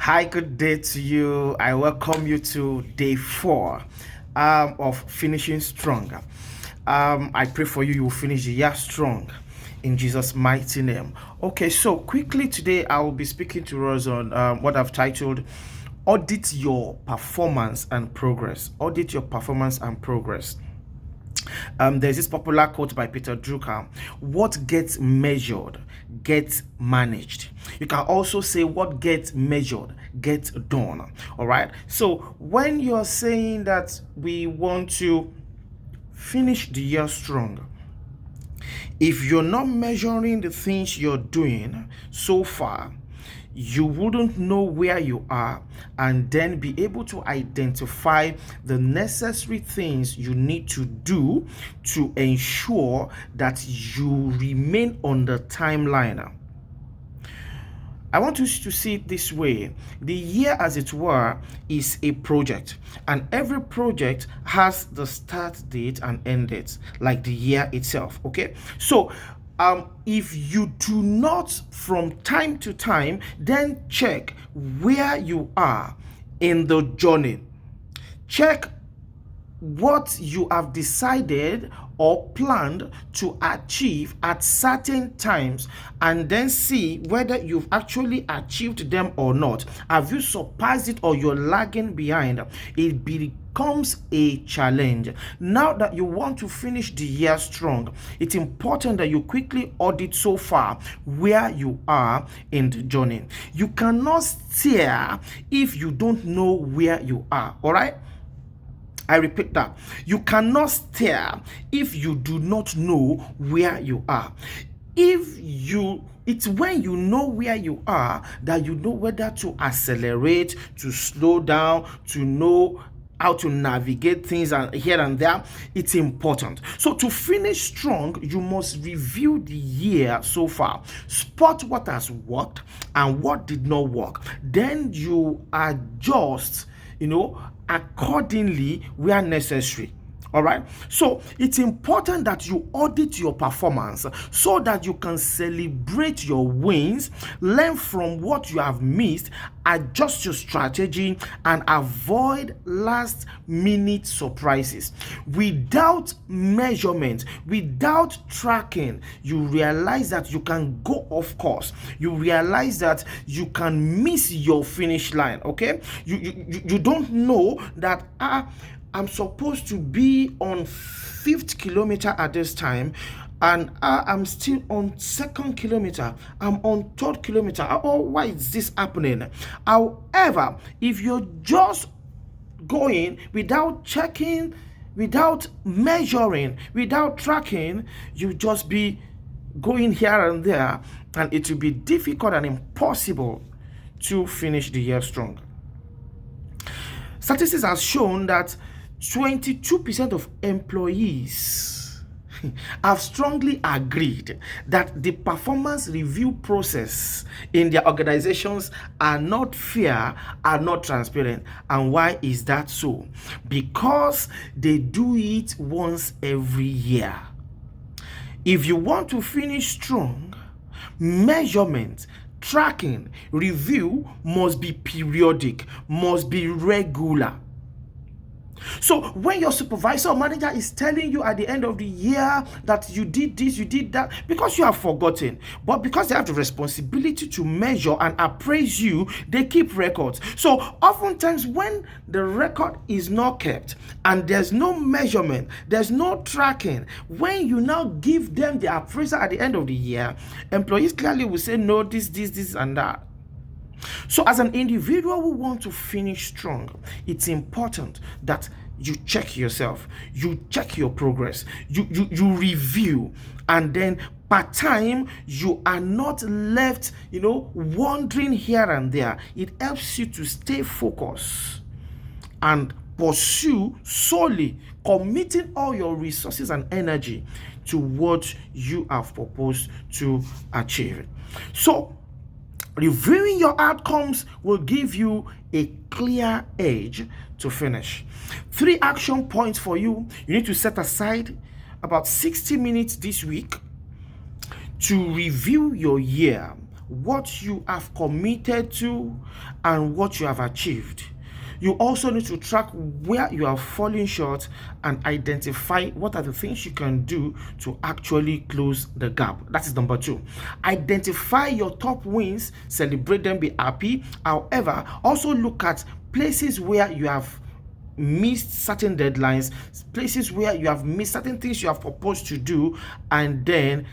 Hi, good day to you. I welcome you to day 4 of finishing strong. I pray for you, you will finish the year strong in Jesus' mighty name. Okay, so quickly today I will be speaking to us on what I've titled Audit Your Performance and Progress. Audit your performance and progress. There's this popular quote by Peter Drucker: what gets measured gets managed. You can also say what gets measured gets done. All right, so when you're saying that we want to finish the year strong, if you're not measuring the things you're doing so far, you wouldn't know where you are and then be able to identify the necessary things you need to do to ensure that you remain on the timeline. I want you to see it this way. The year, as it were, is a project, and every project has the start date and end date, like the year itself. Okay, so if you do not from time to time then check where you are in the journey, check what you have decided or planned to achieve at certain times, and then see whether you've actually achieved them or not. Have you surpassed it or you're lagging behind? It becomes a challenge. Now that you want to finish the year strong, it's important that you quickly audit so far where you are in the journey. You cannot steer if you don't know where you are. All right, I repeat that. You cannot steer if you do not know where you are. It's when you know where you are that you know whether to accelerate, to slow down, to know how to navigate things and here and there. It's important. So to finish strong, you must review the year so far, spot what has worked and what did not work. Then you adjust, accordingly where necessary. All right, so it's important that you audit your performance so that you can celebrate your wins, learn from what you have missed, adjust your strategy, and avoid last minute surprises. Without measurement, without tracking, you realize that you can go off course. You realize that you can miss your finish line. Okay, you don't know that I'm supposed to be on 5th kilometer at this time, and I'm still on 2nd kilometer. I'm on 3rd kilometer. Oh, why is this happening? However, if you're just going without checking, without measuring, without tracking, you just be going here and there, and it will be difficult and impossible to finish the year strong. Statistics have shown that 22% of employees have strongly agreed that the performance review process in their organizations are not fair, are not transparent. And why is that so? Because they do it once every year. If you want to finish strong, measurement, tracking, review must be periodic, must be regular. So when your supervisor or manager is telling you at the end of the year that you did this, you did that, because you have forgotten, but because they have the responsibility to measure and appraise you, they keep records. So oftentimes when the record is not kept and there's no measurement, there's no tracking, when you now give them the appraisal at the end of the year, employees clearly will say, no, this, and that. So as an individual who wants to finish strong, it's important that you check yourself, you check your progress, you review, and then part time you are not left, wandering here and there. It helps you to stay focused and pursue solely, committing all your resources and energy to what you have proposed to achieve. So reviewing your outcomes will give you a clear edge to finish. 3 action points for you. You need to set aside about 60 minutes this week to review your year. what you have committed to and what you have achieved. You also need to track where you are falling short and identify what are the things you can do to actually close the gap. That is number 2. Identify your top wins, celebrate them, be happy. However, also look at places where you have missed certain deadlines, places where you have missed certain things you have proposed to do, and then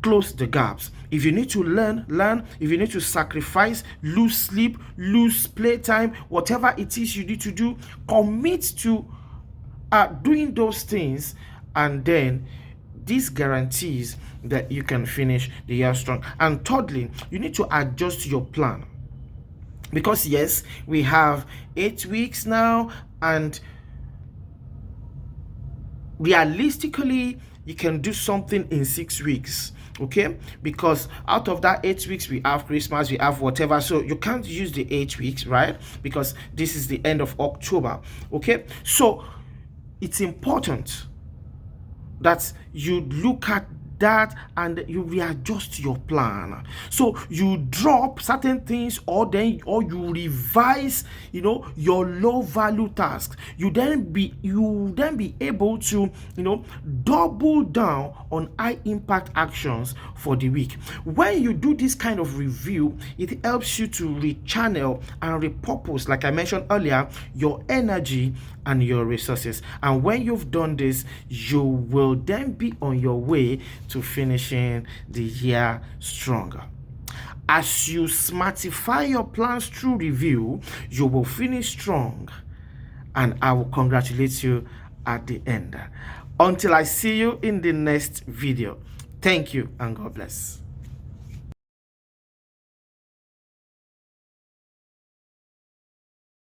close the gaps. If you need to learn. If you need to sacrifice, lose sleep, lose playtime, whatever it is you need to do, commit to doing those things, and then this guarantees that you can finish the year strong. And thirdly, you need to adjust your plan, because yes, we have 8 weeks now, and realistically you can do something in 6 weeks, okay? Because out of that 8 weeks, we have Christmas, we have whatever, so you can't use the 8 weeks, right? Because this is the end of October, okay? So it's important that you look at that and you readjust your plan. So you drop certain things, or you revise, your low value tasks. You then be able to, double down on high impact actions for the week. When you do this kind of review, it helps you to rechannel and repurpose, like I mentioned earlier, your energy and your resources. And when you've done this, you will then be on your way to finishing the year stronger. As you smartify your plans through review, you will finish strong, and I will congratulate you at the end. Until I see you in the next video, thank you and God bless.